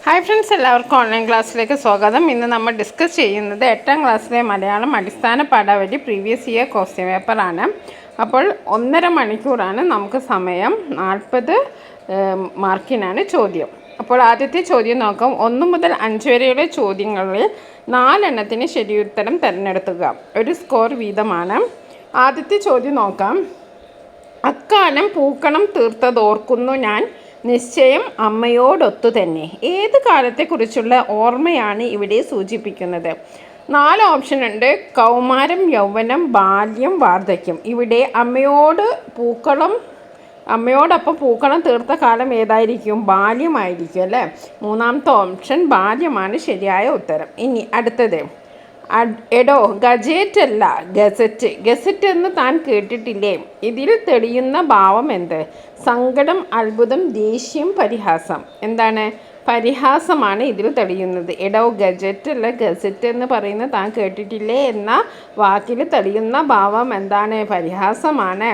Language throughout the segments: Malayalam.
ഹായ് ഫ്രണ്ട്സ്, എല്ലാവർക്കും ഓൺലൈൻ ക്ലാസ്സിലേക്ക് സ്വാഗതം. ഇന്ന് നമ്മൾ ഡിസ്കസ് ചെയ്യുന്നത് 8ാം ക്ലാസ്സിലെ മലയാളം അടിസ്ഥാന പാഠാവലി പ്രീവിയസ് ഇയർ ക്വസ്റ്റ്യൻ പേപ്പറാണ്. അപ്പോൾ 1.5 മണിക്കൂറാണ് നമുക്ക് സമയം. 40 മാർക്കിനാണ് ചോദ്യം. അപ്പോൾ ആദ്യത്തെ ചോദ്യം നോക്കാം. 1 മുതൽ 5 വരെയുള്ള ചോദ്യങ്ങളിൽ 4 എണ്ണത്തിന് ശരിയുത്തരം തിരഞ്ഞെടുക്കുക. ഒരു സ്കോർ വീതമാണ്. ആദ്യത്തെ ചോദ്യം നോക്കാം. അക്കാലം പൂക്കളം തീർത്തതോർക്കുന്നു ഞാൻ, നിശ്ചയം അമ്മയോടൊത്തു തന്നെ. ഏത് കാലത്തെക്കുറിച്ചുള്ള ഓർമ്മയാണ് ഇവിടെ സൂചിപ്പിക്കുന്നത്? 4 ഓപ്ഷൻ ഉണ്ട്. കൗമാരം, യൗവനം, ബാല്യം, വാർദ്ധക്യം. ഇവിടെ അമ്മയോടൊപ്പം പൂക്കളം തീർത്ത കാലം ഏതായിരിക്കും? ബാല്യമായിരിക്കും അല്ലേ? 3ാമത്തെ ഓപ്ഷൻ ബാല്യമാണ് ശരിയായ ഉത്തരം. ഇനി അടുത്തത്, എടോ ഗജറ്റ് അല്ല ഗസറ്റ്. ഗസറ്റ് എന്ന് താൻ കേട്ടിട്ടില്ലേ? ഇതിൽ തെളിയുന്ന ഭാവം എന്ത്? സങ്കടം, അത്ഭുതം, ദേഷ്യം, പരിഹാസം. എന്താണ്? പരിഹാസമാണ് ഇതിൽ തെളിയുന്നത്. എടോ ഗജറ്റ് അല്ല ഗസറ്റ് എന്ന് പറയുന്നത് താൻ കേട്ടിട്ടില്ലേ എന്ന വാക്കിൽ തെളിയുന്ന ഭാവം എന്താണ്? പരിഹാസമാണ്.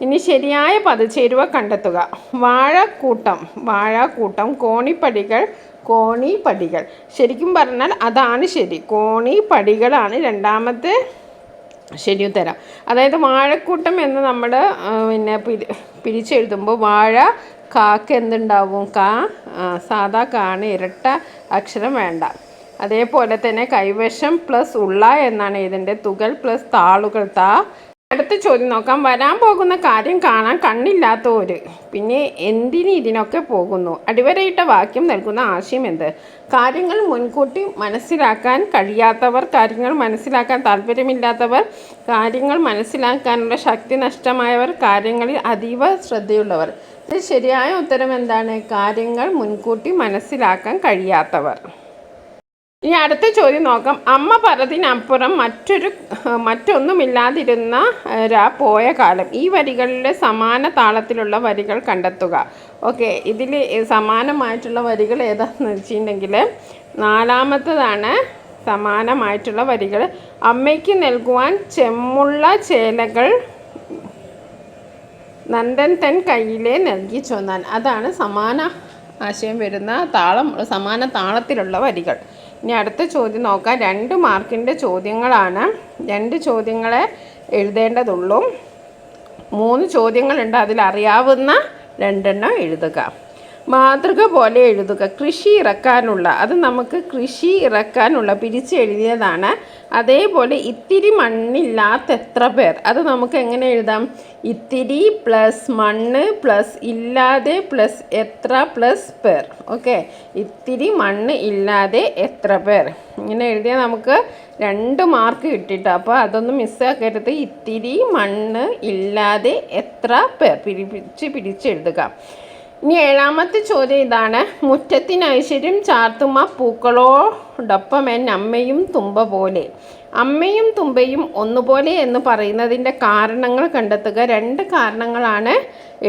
ഇനി ശരിയായ പദചേരുവ കണ്ടെത്തുക. വാഴക്കൂട്ടം, കോണിപ്പടികൾ. ശരിക്കും പറഞ്ഞാൽ അതാണ് ശരി. കോണിപ്പടികളാണ് 2ാമത്തെ ശരിയുത്തരം. അതായത് വാഴക്കൂട്ടം എന്ന് നമ്മൾ പിരിച്ചെഴുതുമ്പോൾ വാഴ കാക്ക് എന്തുണ്ടാവും? സാധാ കാണ്, ഇരട്ട അക്ഷരം വേണ്ട. അതേപോലെ തന്നെ കൈവശം പ്ലസ് ഉള്ള എന്നാണ് ഇതിൻ്റെ. തുകൽ പ്ലസ് താളുകൾ അടുത്ത ചോദ്യം നോക്കാം. വരാൻ പോകുന്ന കാര്യം കാണാൻ കണ്ണില്ലാത്തവർ പിന്നെ എന്തിന് ഇതിനൊക്കെ പോകുന്നു? അടിവരയിട്ട വാക്യം നൽകുന്ന ആശയം എന്ത്? കാര്യങ്ങൾ മുൻകൂട്ടി മനസ്സിലാക്കാൻ കഴിയാത്തവർ, കാര്യങ്ങൾ മനസ്സിലാക്കാൻ താല്പര്യമില്ലാത്തവർ, കാര്യങ്ങൾ മനസ്സിലാക്കാനുള്ള ശക്തി നഷ്ടമായവർ, കാര്യങ്ങളിൽ അതീവ ശ്രദ്ധയുള്ളവർ. ഇത് ശരിയായ ഉത്തരം എന്താണ്? കാര്യങ്ങൾ മുൻകൂട്ടി മനസ്സിലാക്കാൻ കഴിയാത്തവർ. ഇനി അടുത്ത ചോദ്യം നോക്കാം. അമ്മ പറഞ്ഞതിനപ്പുറം മറ്റൊന്നുമില്ലാതിരുന്ന പോയ കാലം. ഈ വരികളിലെ സമാന താളത്തിലുള്ള വരികൾ കണ്ടെത്തുക. ഓക്കെ, ഇതിൽ സമാനമായിട്ടുള്ള വരികൾ ഏതാണെന്ന് വെച്ചിട്ടുണ്ടെങ്കിൽ 4ാമത്തേതാണ് സമാനമായിട്ടുള്ള വരികൾ. അമ്മയ്ക്ക് നൽകുവാൻ ചെമ്മുള്ള ചേലകൾ നന്ദൻ തൻ കയ്യിലെ നൽകി ചൊന്നാൻ. അതാണ് സമാന ആശയം വരുന്ന സമാന താളത്തിലുള്ള വരികൾ. ഇനി അടുത്ത ചോദ്യം നോക്കാം. 2 മാർക്കിൻ്റെ ചോദ്യങ്ങളാണ്. 2 ചോദ്യങ്ങളെ എഴുതേണ്ടതുള്ളൂ. 3 ചോദ്യങ്ങളുണ്ട്. അതിലറിയാവുന്ന 2 എഴുതുക. മാതൃക പോലെ എഴുതുക. കൃഷി ഇറക്കാനുള്ള പിരിച്ചെഴുതിയതാണ്. അതേപോലെ ഇത്തിരി മണ്ണില്ലാത്ത എത്ര പേർ, അത് നമുക്ക് എങ്ങനെ എഴുതാം? ഇത്തിരി പ്ലസ് മണ്ണ് പ്ലസ് ഇല്ലാതെ പ്ലസ് എത്ര പ്ലസ് പേർ. ഓക്കെ, ഇത്തിരി മണ്ണ് ഇല്ലാതെ എത്ര പേർ. ഇങ്ങനെ എഴുതിയാൽ നമുക്ക് 2 മാർക്ക് കിട്ടിയിട്ട്. അപ്പോൾ അതൊന്നും മിസ്സാക്കരുത്. ഇത്തിരി മണ്ണ് ഇല്ലാതെ എത്ര പേർ പിരിച്ചെഴുതുക. ഇനി 7ാമത്തെ ചോദ്യം ഇതാണ്. മുറ്റത്തിന് ഐശ്വര്യം ചാർത്തുമ്മ പൂക്കളോടൊപ്പം അമ്മയും തുമ്പ പോലെ. അമ്മയും തുമ്പയും ഒന്നുപോലെ എന്ന് പറയുന്നതിൻ്റെ കാരണങ്ങൾ കണ്ടെത്തുക. 2 കാരണങ്ങളാണ്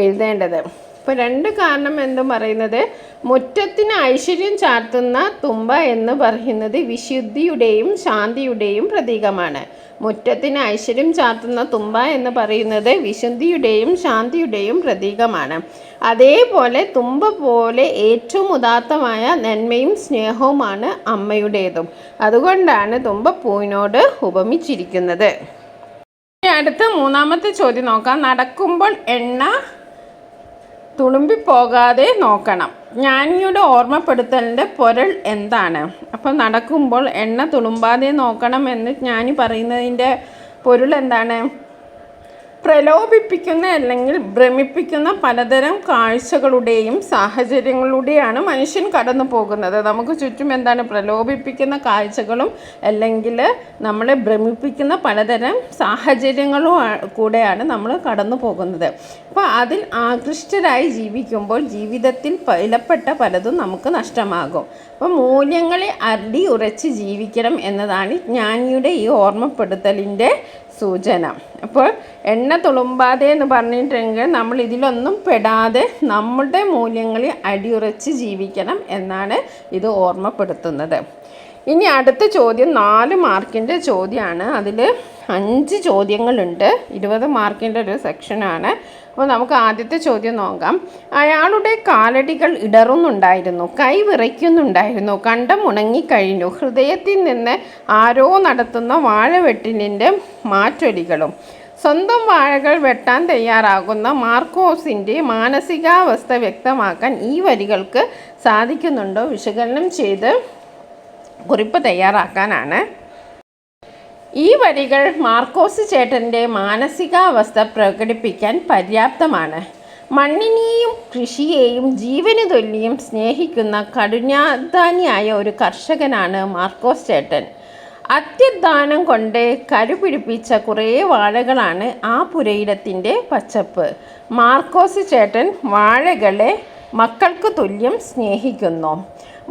എഴുതേണ്ടത്. ഇപ്പോൾ 2 കാരണം എന്ന് പറയുന്നത്, മുറ്റത്തിന് ഐശ്വര്യം ചാർത്തുന്ന തുമ്പ എന്ന് പറയുന്നത് വിശുദ്ധിയുടെയും ശാന്തിയുടെയും പ്രതീകമാണ്. മുറ്റത്തിന് ഐശ്വര്യം ചാർത്തുന്ന തുമ്പ എന്ന് പറയുന്നത് വിശുദ്ധിയുടെയും ശാന്തിയുടെയും പ്രതീകമാണ്. അതേപോലെ തുമ്പ പോലെ ഏറ്റവും ഉദാത്തമായ നന്മയും സ്നേഹവുമാണ് അമ്മയുടേതും. അതുകൊണ്ടാണ് തുമ്പപ്പൂവിനോട് ഉപമിച്ചിരിക്കുന്നത്. അടുത്ത 3ാമത്തെ ചോദ്യം നോക്കാം. നടക്കുമ്പോൾ എണ്ണ തുളുമ്പിപ്പോകാതെ നോക്കണം. ജ്ഞാനിയുടെ ഓർമ്മപ്പെടുത്തലിൻ്റെ പൊരുൾ എന്താണ്? അപ്പോൾ നടക്കുമ്പോൾ എണ്ണ തുളുമ്പാതെ നോക്കണം എന്ന് ജ്ഞാനി പറയുന്നതിൻ്റെ പൊരുൾ എന്താണ്? പ്രലോഭിപ്പിക്കുന്ന അല്ലെങ്കിൽ ഭ്രമിപ്പിക്കുന്ന പലതരം കാഴ്ചകളുടെയും സാഹചര്യങ്ങളുടെയാണ് മനുഷ്യൻ കടന്നു പോകുന്നത്. നമുക്ക് ചുറ്റും എന്താണ്? പ്രലോഭിപ്പിക്കുന്ന കാഴ്ചകളും അല്ലെങ്കിൽ നമ്മളെ ഭ്രമിപ്പിക്കുന്ന പലതരം സാഹചര്യങ്ങളും കൂടെയാണ് നമ്മൾ കടന്നു പോകുന്നത്. അപ്പോൾ അതിൽ ആകൃഷ്ടരായി ജീവിക്കുമ്പോൾ ജീവിതത്തിൽ വിലപ്പെട്ട പലതും നമുക്ക് നഷ്ടമാകും. അപ്പോൾ മൂല്യങ്ങളെ അടിയുറച്ച് ജീവിക്കണം എന്നതാണ് ജ്ഞാനിയുടെ ഈ ഓർമ്മപ്പെടുത്തലിൻ്റെ സൂചന. അപ്പോൾ എണ്ണ എണ്ണ തുളുമ്പാതെ എന്ന് പറഞ്ഞിട്ടുണ്ടെങ്കിൽ നമ്മൾ ഇതിലൊന്നും പെടാതെ നമ്മുടെ മൂല്യങ്ങളിൽ അടിയുറച്ച് ജീവിക്കണം എന്നാണ് ഇത് ഓർമ്മപ്പെടുത്തുന്നത്. ഇനി അടുത്ത ചോദ്യം 4 മാർക്കിൻ്റെ ചോദ്യമാണ്. അതിൽ 5 ചോദ്യങ്ങളുണ്ട്. 20 മാർക്കിൻ്റെ ഒരു സെക്ഷനാണ്. അപ്പോൾ നമുക്ക് ആദ്യത്തെ ചോദ്യം നോക്കാം. അയാളുടെ കാലടികൾ ഇടറുന്നുണ്ടായിരുന്നു, കൈ വിറയ്ക്കുന്നുണ്ടായിരുന്നു, കണ്ടം ഉണങ്ങിക്കഴിഞ്ഞു, ഹൃദയത്തിൽ നിന്ന് ആരോ നടത്തുന്ന വാഴവെട്ടിലിൻ്റെ മാറ്റൊലികളും. സ്വന്തം വാഴകൾ വെട്ടാൻ തയ്യാറാകുന്ന മാർക്കോസിൻ്റെ മാനസികാവസ്ഥ വ്യക്തമാക്കാൻ ഈ വരികൾക്ക് സാധിക്കുന്നുണ്ടോ? വിശകലനം ചെയ്ത് കുറിപ്പ് തയ്യാറാക്കാനാണ്. ഈ വരികൾ മാർക്കോസ് ചേട്ടൻ്റെ മാനസികാവസ്ഥ പ്രകടിപ്പിക്കാൻ പര്യാപ്തമാണ്. മണ്ണിനെയും കൃഷിയെയും ജീവന് തുല്യം സ്നേഹിക്കുന്ന കഠിനാധ്വാനിയായ ഒരു കർഷകനാണ് മാർക്കോസ് ചേട്ടൻ. അത്യധ്വാനം കൊണ്ട് കരുപിടിപ്പിച്ച കുറേ വാഴകളാണ് ആ പുരയിടത്തിൻ്റെ പച്ചപ്പ്. മാർക്കോസ് ചേട്ടൻ വാഴകളെ മക്കൾക്ക് തുല്യം സ്നേഹിക്കുന്നു.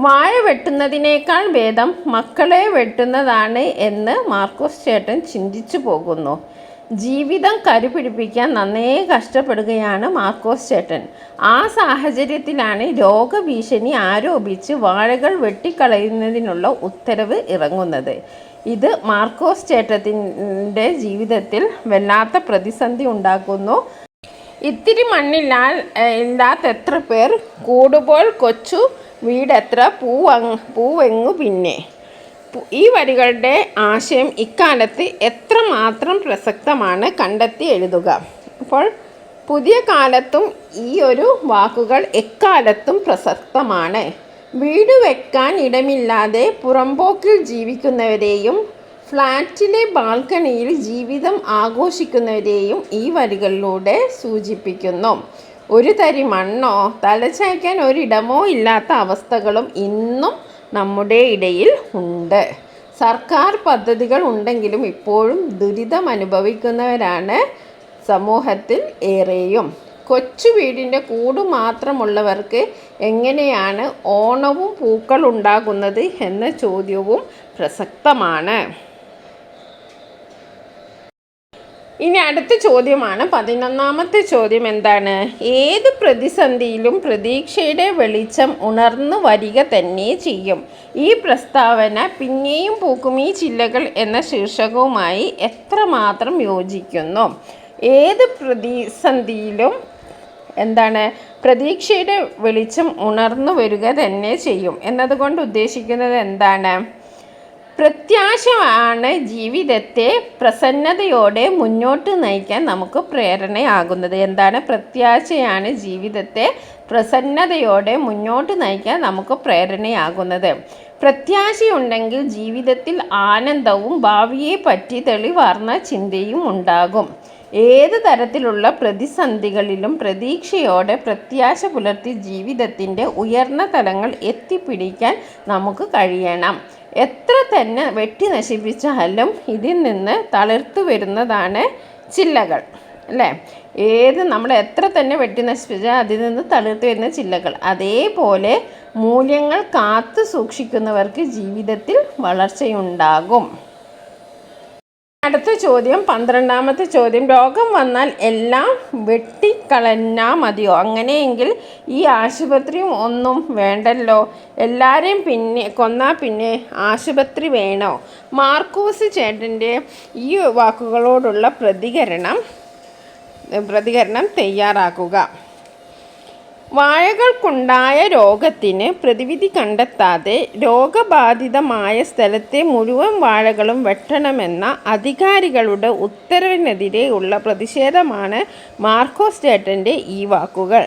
വാഴ വെട്ടുന്നതിനേക്കാൾ ഭേദം മക്കളെ വെട്ടുന്നതാണ് എന്ന് മാർക്കോസ് ചേട്ടൻ ചിന്തിച്ചു പോകുന്നു. ജീവിതം കരുപിടിപ്പിക്കാൻ നന്നേ കഷ്ടപ്പെടുകയാണ് മാർക്കോസ് ചേട്ടൻ. ആ സാഹചര്യത്തിലാണ് രോഗഭീഷണി ആരോപിച്ച് വാഴകൾ വെട്ടിക്കളയുന്നതിനുള്ള ഉത്തരവ് ഇറങ്ങുന്നത്. ഇത് മാർക്കോസ് ചേട്ടത്തിൻ്റെ ജീവിതത്തിൽ വല്ലാത്ത പ്രതിസന്ധി ഉണ്ടാക്കുന്നു. ഇത്തിരി മണ്ണില്ലാത്ത എത്ര പേർ, കൂടുമ്പോൾ കൊച്ചു വീടെത്ര, പൂവെങ്ങു പിന്നെ. ഈ വരികളുടെ ആശയം ഇക്കാലത്ത് എത്രമാത്രം പ്രസക്തമാണ് കണ്ടെത്തി എഴുതുക. അപ്പോൾ പുതിയ കാലത്തും ഈ ഒരു വാക്കുകൾ എക്കാലത്തും പ്രസക്തമാണ്. വീട് വെക്കാൻ ഇടമില്ലാതെ പുറമ്പോക്കിൽ ജീവിക്കുന്നവരെയും ഫ്ലാറ്റിലെ ബാൽക്കണിയിൽ ജീവിതം ആഘോഷിക്കുന്നവരെയും ഈ വരികളിലൂടെ സൂചിപ്പിക്കുന്നു. ഒരു തരി മണ്ണോ തലചായ്ക്കാൻ ഒരിടമോ ഇല്ലാത്ത അവസ്ഥകളും ഇന്നും നമ്മുടെ ഇടയിൽ ഉണ്ട്. സർക്കാർ പദ്ധതികൾ ഉണ്ടെങ്കിലും ഇപ്പോഴും ദുരിതം അനുഭവിക്കുന്നവരാണ് സമൂഹത്തിൽ ഏറെയും. കൊച്ചു വീടിൻ്റെ കൂട് മാത്രമുള്ളവർക്ക് എങ്ങനെയാണ് ഓണവും പൂക്കൾ ഉണ്ടാകുന്നത് എന്ന ചോദ്യവും പ്രസക്തമാണ്. ഇനി അടുത്ത ചോദ്യമാണ് 11ാമത്തെ ചോദ്യം. എന്താണ്? ഏത് പ്രതിസന്ധിയിലും പ്രതീക്ഷയുടെ വെളിച്ചം ഉണർന്നു വരിക തന്നെ ചെയ്യും. ഈ പ്രസ്താവന പിന്നെയും പൂക്കും ഈ ചില്ലകൾ എന്ന ശീർഷകവുമായി എത്രമാത്രം യോജിക്കുന്നു? ഏത് പ്രതിസന്ധിയിലും എന്താണ്? പ്രതീക്ഷയുടെ വെളിച്ചം ഉണർന്നു വരിക തന്നെ ചെയ്യും എന്നതുകൊണ്ട് ഉദ്ദേശിക്കുന്നത് എന്താണ്? പ്രത്യാശയാണ് ജീവിതത്തെ പ്രസന്നതയോടെ മുന്നോട്ട് നയിക്കാൻ നമുക്ക് പ്രേരണയാകുന്നത്. എന്താണ്? പ്രത്യാശയാണ് ജീവിതത്തെ പ്രസന്നതയോടെ മുന്നോട്ട് നയിക്കാൻ നമുക്ക് പ്രേരണയാകുന്നത്. പ്രത്യാശയുണ്ടെങ്കിൽ ജീവിതത്തിൽ ആനന്ദവും ഭാവിയെ പറ്റി തെളിവാർന്ന ചിന്തയും ഉണ്ടാകും. ഏത് തരത്തിലുള്ള പ്രതിസന്ധികളിലും പ്രതീക്ഷയോടെ പ്രത്യാശ പുലർത്തി ജീവിതത്തിൻ്റെ ഉയർന്ന തലങ്ങൾ എത്തിപ്പിടിക്കാൻ നമുക്ക് കഴിയണം. എത്ര തന്നെ വെട്ടി നശിപ്പിച്ചാലും ഇതിൽ നിന്ന് തളിർത്തു വരുന്നതാണ് ചില്ലകൾ, അല്ലേ? നമ്മൾ എത്ര തന്നെ വെട്ടി നശിപ്പിച്ചാൽ അതിൽ നിന്ന് തളിർത്തു വരുന്ന ചില്ലകൾ. അതേപോലെ മൂല്യങ്ങൾ കാത്തു സൂക്ഷിക്കുന്നവർക്ക് ജീവിതത്തിൽ വളർച്ചയുണ്ടാകും. അടുത്ത ചോദ്യം 12ാമത്തെ ചോദ്യം. രോഗം വന്നാൽ എല്ലാം വെട്ടിക്കളഞ്ഞാൽ മതിയോ? അങ്ങനെയെങ്കിൽ ഈ ആശുപത്രിയും ഒന്നും വേണ്ടല്ലോ. എല്ലാവരെയും കൊന്നാൽ പിന്നെ ആശുപത്രി വേണോ? മാർക്കോസ് ചേട്ടൻ്റെ ഈ വാക്കുകളോടുള്ള പ്രതികരണം തയ്യാറാക്കുക. വാഴകൾക്കുണ്ടായ രോഗത്തിന് പ്രതിവിധി കണ്ടെത്താതെ രോഗബാധിതമായ സ്ഥലത്തെ മുഴുവൻ വാഴകളും വെട്ടണമെന്ന അധികാരികളുടെ ഉത്തരവിനെതിരെയുള്ള പ്രതിഷേധമാണ് മാർക്കോസ് ചേട്ടൻ്റെ ഈ വാക്കുകൾ.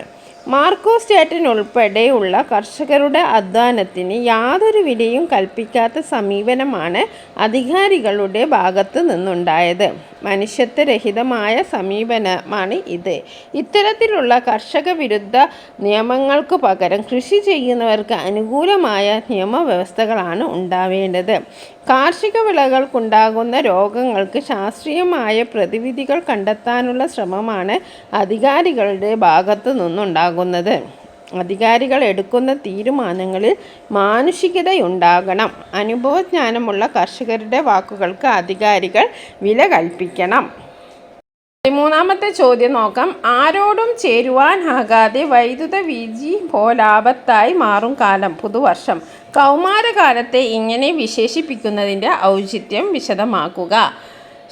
മാർക്കോസ് ചേട്ടൻ ഉൾപ്പെടെയുള്ള കർഷകരുടെ അധ്വാനത്തിന് യാതൊരു വിലയും കൽപ്പിക്കാത്ത സമീപനമാണ് അധികാരികളുടെ ഭാഗത്തു നിന്നുണ്ടായത്. മനുഷ്യത്വരഹിതമായ സമീപനമാണ് ഇത്. ഇത്തരത്തിലുള്ള കർഷക വിരുദ്ധ നിയമങ്ങൾക്ക് പകരം കൃഷി ചെയ്യുന്നവർക്ക് അനുകൂലമായ നിയമവ്യവസ്ഥകളാണ് ഉണ്ടാവേണ്ടത്. കാർഷിക വിളകൾക്കുണ്ടാകുന്ന രോഗങ്ങൾക്ക് ശാസ്ത്രീയമായ പ്രതിവിധികൾ കണ്ടെത്താനുള്ള ശ്രമമാണ് അധികാരികളുടെ ഭാഗത്തു നിന്നുണ്ടാകുന്നത്. അധികാരികൾ എടുക്കുന്ന തീരുമാനങ്ങളിൽ മാനുഷികതയുണ്ടാകണം. അനുഭവജ്ഞാനമുള്ള കർഷകരുടെ വാക്കുകൾക്ക് അധികാരികൾ വില കൽപ്പിക്കണം. മൂന്നാമത്തെ ചോദ്യം നോക്കാം. ആരോടും ചേരുവാനാകാതെ വൈദ്യുത വീചി പോലാപത്തായി മാറും കാലം പുതുവർഷം. കൗമാരകാലത്തെ ഇങ്ങനെ വിശേഷിപ്പിക്കുന്നതിൻ്റെ ഔചിത്യം വിശദമാക്കുക.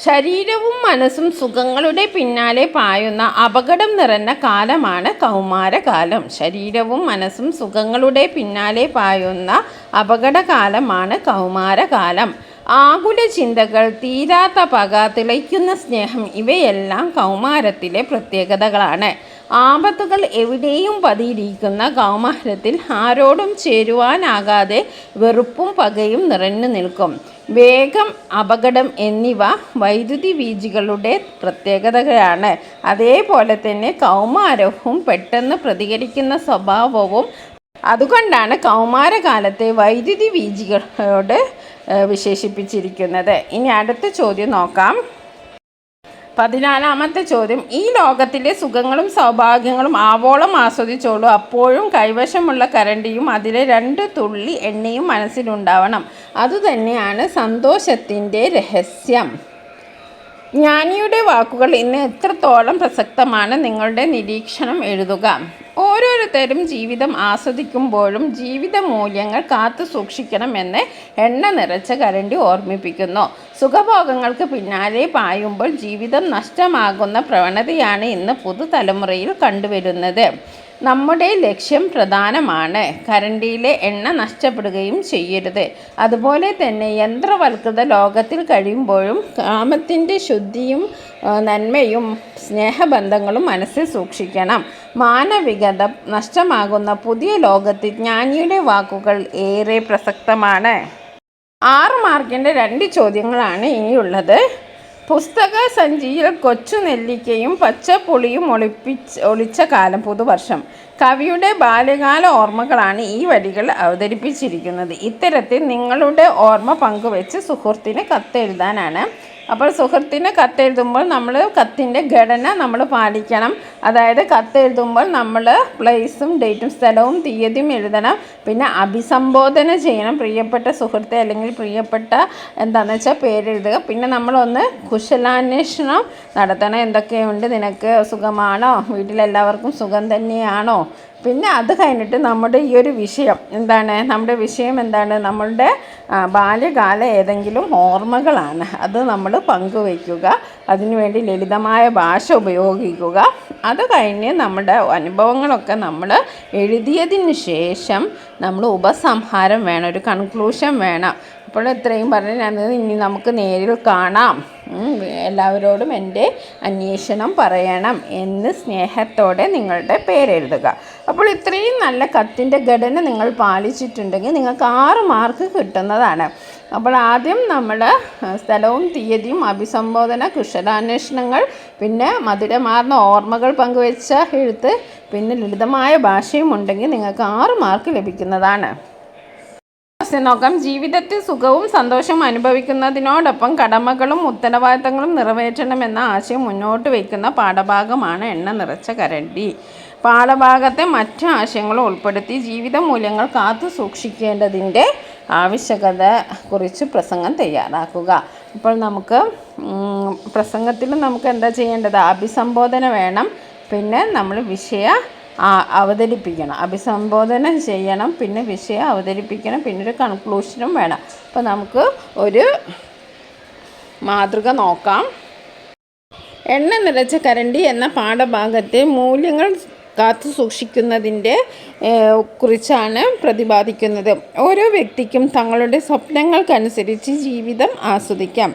ശരീരവും മനസ്സും സുഖങ്ങളുടെ പിന്നാലെ പായുന്ന അപകടം നിറഞ്ഞ കാലമാണ് കൗമാരകാലം. ശരീരവും മനസ്സും സുഖങ്ങളുടെ പിന്നാലെ പായുന്ന അപകടകാലമാണ് കൗമാരകാലം. ആകുല ചിന്തകൾ, തീരാത്ത പക, തിളയ്ക്കുന്ന സ്നേഹം ഇവയെല്ലാം കൗമാരത്തിലെ പ്രത്യേകതകളാണ്. ആപത്തുകൾ എവിടെയും പതിയിരിക്കുന്ന കൗമാരത്തിൽ ആരോടും ചേരുവാനാകാതെ വെറുപ്പും പകയും നിറഞ്ഞു നിൽക്കും. വേഗം, അപകടം എന്നിവ വൈദ്യുതി വീചികളുടെ പ്രത്യേകതകളാണ്. അതേപോലെ തന്നെ കൗമാരവും പെട്ടെന്ന് പ്രതികരിക്കുന്ന സ്വഭാവവും. അതുകൊണ്ടാണ് കൗമാരകാലത്തെ വൈദ്യുതി വീചികളോട് വിശേഷിപ്പിച്ചിരിക്കുന്നത്. ഇനി അടുത്ത ചോദ്യം നോക്കാം. 14ാമത്തെ ചോദ്യം. ഈ ലോകത്തിലെ സുഖങ്ങളും സൗഭാഗ്യങ്ങളും ആവോളം ആസ്വദിച്ചോളൂ. അപ്പോഴും കൈവശമുള്ള കരണ്ടിയും അതിലെ 2 തുള്ളി എണ്ണയും മനസ്സിലുണ്ടാവണം. അതുതന്നെയാണ് സന്തോഷത്തിൻ്റെ രഹസ്യം. ജ്ഞാനിയുടെ വാക്കുകൾ ഇന്ന് എത്രത്തോളം പ്രസക്തമാണ്? നിങ്ങളുടെ നിരീക്ഷണം എഴുതുക. ഓരോരുത്തരും ജീവിതം ആസ്വദിക്കുമ്പോഴും ജീവിത മൂല്യങ്ങൾ കാത്തു സൂക്ഷിക്കണമെന്ന് എണ്ണ നിറച്ച കരണ്ടി ഓർമ്മിപ്പിക്കുന്നു. സുഖഭോഗങ്ങൾക്ക് പിന്നാലെ പായുമ്പോൾ ജീവിതം നഷ്ടമാകുന്ന പ്രവണതയാണ് ഇന്ന് പുതുതലമുറയിൽ കണ്ടുവരുന്നത്. നമ്മുടെ ലക്ഷ്യം പ്രധാനമാണ്. കരണ്ടിയിലെ എണ്ണ നഷ്ടപ്പെടുകയും ചെയ്യരുത്. അതുപോലെ തന്നെ യന്ത്രവൽകൃത ലോകത്തിൽ കഴിയുമ്പോഴും കാമത്തിൻ്റെ ശുദ്ധിയും നന്മയും സ്നേഹബന്ധങ്ങളും മനസ്സിൽ സൂക്ഷിക്കണം. മാനവികത നഷ്ടമാകുന്ന പുതിയ ലോകത്തിൽ ജ്ഞാനിയുടെ വാക്കുകൾ ഏറെ പ്രസക്തമാണ്. 6 മാർക്കിൻ്റെ 2 ചോദ്യങ്ങളാണ് ഇനിയുള്ളത്. പുസ്തക സഞ്ചിയിൽ കൊച്ചു നെല്ലിക്കയും പച്ചപ്പുളിയും ഒളിച്ച കാലം പുതുവർഷം. കവിയുടെ ബാല്യകാല ഓർമ്മകളാണ് ഈ വരികൾ അവതരിപ്പിച്ചിരിക്കുന്നത്. ഇത്തരത്തിൽ നിങ്ങളുടെ ഓർമ്മ പങ്കുവെച്ച് സുഹൃത്തിന് കത്തെഴുതാനാണ്. അപ്പോൾ സുഹൃത്തിന് കത്തെഴുതുമ്പോൾ നമ്മൾ കത്തിൻ്റെ ഘടന നമ്മൾ പാലിക്കണം. അതായത് കത്തെഴുതുമ്പോൾ നമ്മൾ പ്ലേസും ഡേറ്റും സ്ഥലവും തീയതിയും എഴുതണം. പിന്നെ അഭിസംബോധന ചെയ്യണം. പ്രിയപ്പെട്ട സുഹൃത്തെ അല്ലെങ്കിൽ പ്രിയപ്പെട്ട എന്താണെന്ന് വെച്ചാൽ പേരെഴുതുക. പിന്നെ നമ്മളൊന്ന് കുശലാന്വേഷണം നടത്തണം. എന്തൊക്കെയുണ്ട്, നിനക്ക് സുഖമാണോ, വീട്ടിലെല്ലാവർക്കും സുഖം തന്നെയാണോ. പിന്നെ അത് കഴിഞ്ഞിട്ട് നമ്മുടെ ഈ ഒരു വിഷയം എന്താണ്, നമ്മുടെ വിഷയം എന്താണ്, നമ്മളുടെ ബാല്യകാല ഏതെങ്കിലും ഓർമ്മകളാണ്. അത് നമ്മൾ പങ്കുവയ്ക്കുക. അതിനുവേണ്ടി ലളിതമായ ഭാഷ ഉപയോഗിക്കുക. അത് കഴിഞ്ഞ് നമ്മുടെ അനുഭവങ്ങളൊക്കെ നമ്മൾ എഴുതിയതിന് ശേഷം നമ്മൾ ഉപസംഹാരം വേണം, ഒരു കൺക്ലൂഷൻ വേണം. അപ്പോൾ ഇത്രയും പറഞ്ഞ് ഞാൻ ഇനി നമുക്ക് നേരിൽ കാണാം. എല്ലാവരോടും എൻ്റെ അന്വേഷണം പറയണം എന്ന് സ്നേഹത്തോടെ നിങ്ങളുടെ പേരെഴുതുക. അപ്പോൾ ഇത്രയും നല്ല കത്തിൻ്റെ ഘടന നിങ്ങൾ പാലിച്ചിട്ടുണ്ടെങ്കിൽ നിങ്ങൾക്ക് 6 മാർക്ക് കിട്ടുന്നതാണ്. അപ്പോൾ ആദ്യം നമ്മൾ സ്ഥലവും തീയതിയും അഭിസംബോധന, കുശലാന്വേഷണങ്ങൾ, പിന്നെ മധുരമാർന്ന ഓർമ്മകൾ പങ്കുവെച്ച എഴുത്ത്, പിന്നെ ലളിതമായ ഭാഷയും ഉണ്ടെങ്കിൽ നിങ്ങൾക്ക് 6 മാർക്ക് ലഭിക്കുന്നതാണ്. നോക്കാം. ജീവിതത്തിൽ സുഖവും സന്തോഷവും അനുഭവിക്കുന്നതിനോടൊപ്പം കടമകളും ഉത്തരവാദിത്തങ്ങളും നിറവേറ്റണമെന്ന ആശയം മുന്നോട്ട് വയ്ക്കുന്ന പാഠഭാഗമാണ് എണ്ണ നിറച്ച കരണ്ടി. പാഠഭാഗത്തെ മറ്റ് ആശയങ്ങളും ഉൾപ്പെടുത്തി ജീവിത മൂല്യങ്ങൾ കാത്തു സൂക്ഷിക്കേണ്ടതിൻ്റെ ആവശ്യകത കുറിച്ച് പ്രസംഗം തയ്യാറാക്കുക. അപ്പോൾ നമുക്ക് പ്രസംഗത്തിൽ നമുക്ക് എന്താ ചെയ്യേണ്ടത്? അഭിസംബോധന വേണം. പിന്നെ നമ്മൾ അവതരിപ്പിക്കണം, അഭിസംബോധന ചെയ്യണം, പിന്നെ വിഷയം അവതരിപ്പിക്കണം, പിന്നെ ഒരു കൺക്ലൂഷനും വേണം. അപ്പോൾ നമുക്ക് ഒരു മാതൃക നോക്കാം. എണ്ണ നിറച്ച കരണ്ടി എന്ന പാഠഭാഗത്തെ മൂല്യങ്ങൾ കാത്തു സൂക്ഷിക്കുന്നതിൻ്റെ കുറിച്ചാണ് പ്രതിപാദിക്കുന്നത്. ഓരോ വ്യക്തിക്കും തങ്ങളുടെ സ്വപ്നങ്ങൾക്കനുസരിച്ച് ജീവിതം ആസ്വദിക്കാം.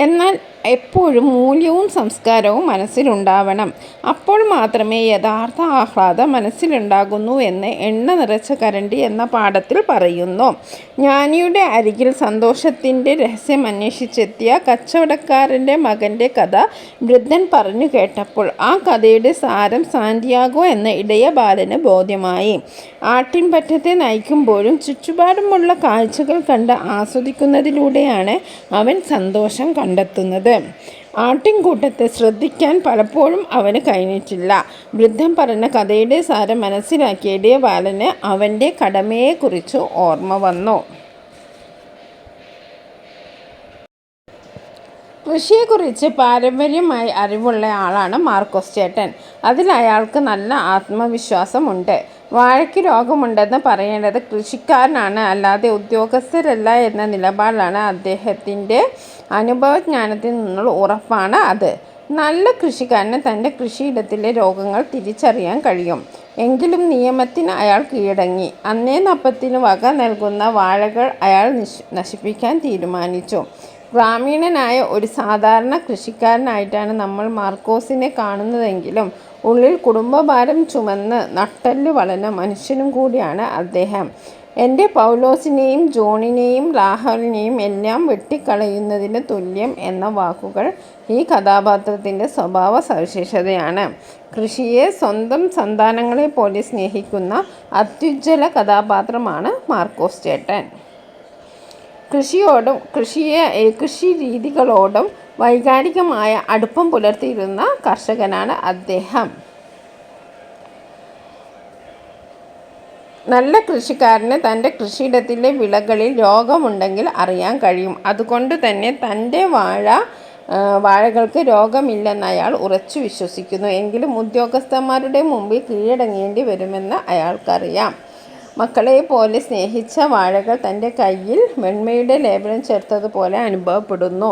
എന്നാൽ എപ്പോഴും മൂല്യവും സംസ്കാരവും മനസ്സിലുണ്ടാവണം. അപ്പോൾ മാത്രമേ യഥാർത്ഥ ആഹ്ലാദം മനസ്സിലുണ്ടാകുന്നു എന്ന് എണ്ണ നിറച്ച കരണ്ടി എന്ന പാഠത്തിൽ പറയുന്നു. ജ്ഞാനിയുടെ അരികിൽ സന്തോഷത്തിൻ്റെ രഹസ്യം അന്വേഷിച്ചെത്തിയ കച്ചവടക്കാരൻ്റെ മകൻ്റെ കഥ വൃദ്ധൻ പറഞ്ഞു കേട്ടപ്പോൾ ആ കഥയുടെ സാരം സാന്റിയാഗോ എന്ന ഇടയ ബാലന് ബോധ്യമായി. ആട്ടിൻപറ്റത്തെ നയിക്കുമ്പോഴും ചുറ്റുപാടുമുള്ള കാഴ്ചകൾ കണ്ട് ആസ്വദിക്കുന്നതിലൂടെയാണ് അവൻ സന്തോഷം കണ്ടെത്തുന്നത്. ആട്ടിൻകൂട്ടത്തെ ശ്രദ്ധിക്കാൻ പലപ്പോഴും അവന് കഴിഞ്ഞിട്ടില്ല. വൃദ്ധൻ പറഞ്ഞ കഥയുടെ സാരം മനസ്സിലാക്കിയ ഇടയ ബാലന് അവൻ്റെ കടമയെക്കുറിച്ച് ഓർമ്മ വന്നു. കൃഷിയെക്കുറിച്ച് പാരമ്പര്യമായി അറിവുള്ള ആളാണ് മാർക്കോസ് ചേട്ടൻ. അതിൽ അയാൾക്ക് നല്ല ആത്മവിശ്വാസമുണ്ട്. വാഴയ്ക്ക് രോഗമുണ്ടെന്ന് പറയേണ്ടത് കൃഷിക്കാരനാണ്, അല്ലാതെ ഉദ്യോഗസ്ഥരല്ല എന്ന നിലപാടിലാണ് അദ്ദേഹത്തിൻ്റെ. അനുഭവജ്ഞാനത്തിൽ നിന്നുള്ള ഉറപ്പാണ് അത്. നല്ല കൃഷിക്കാരന് തൻ്റെ കൃഷിയിടത്തിലെ രോഗങ്ങൾ തിരിച്ചറിയാൻ കഴിയും. എങ്കിലും നിയമത്തിന് അയാൾ കീഴടങ്ങി. അന്നേന്നപ്പത്തിന് വക നൽകുന്ന വാഴകൾ അയാൾ നശിപ്പിക്കാൻ തീരുമാനിച്ചു. ഗ്രാമീണനായ ഒരു സാധാരണ കൃഷിക്കാരനായിട്ടാണ് നമ്മൾ മാർക്കോസിനെ കാണുന്നതെങ്കിലും ഉള്ളിൽ കുടുംബഭാരം ചുമന്ന് നട്ടെല്ല് വളഞ്ഞ മനുഷ്യനും കൂടിയാണ് അദ്ദേഹം. എൻ്റെ പൗലോസിനെയും ജോണിനെയും റാഹേലിനെയും എല്ലാം വെട്ടിക്കളയുന്നതിന് തുല്യം എന്ന വാക്കുകൾ ഈ കഥാപാത്രത്തിൻ്റെ സ്വഭാവ സവിശേഷതയാണ്. കൃഷിയെ സ്വന്തം സന്താനങ്ങളെ പോലെ സ്നേഹിക്കുന്ന അത്യുജ്വല കഥാപാത്രമാണ് മാർക്കോസ് ചേട്ടൻ. കൃഷി രീതികളോടും വൈകാരികമായ അടുപ്പം പുലർത്തിയിരുന്ന കർഷകനാണ് അദ്ദേഹം. നല്ല കൃഷിക്കാരന് തൻ്റെ കൃഷിയിടത്തിലെ വിളകളിൽ രോഗമുണ്ടെങ്കിൽ അറിയാൻ കഴിയും. അതുകൊണ്ട് തന്നെ തൻ്റെ വാഴകൾക്ക് രോഗമില്ലെന്ന് അയാൾ ഉറച്ചു വിശ്വസിക്കുന്നു. എങ്കിലും ഉദ്യോഗസ്ഥന്മാരുടെ മുമ്പിൽ കീഴടങ്ങേണ്ടി വരുമെന്ന് അയാൾക്കറിയാം. മക്കളെ പോലെ സ്നേഹിച്ച വാഴകൾ തൻ്റെ കയ്യിൽ വെണ്മയുടെ ലേപനം ചേർത്തതുപോലെ അനുഭവപ്പെടുന്നു.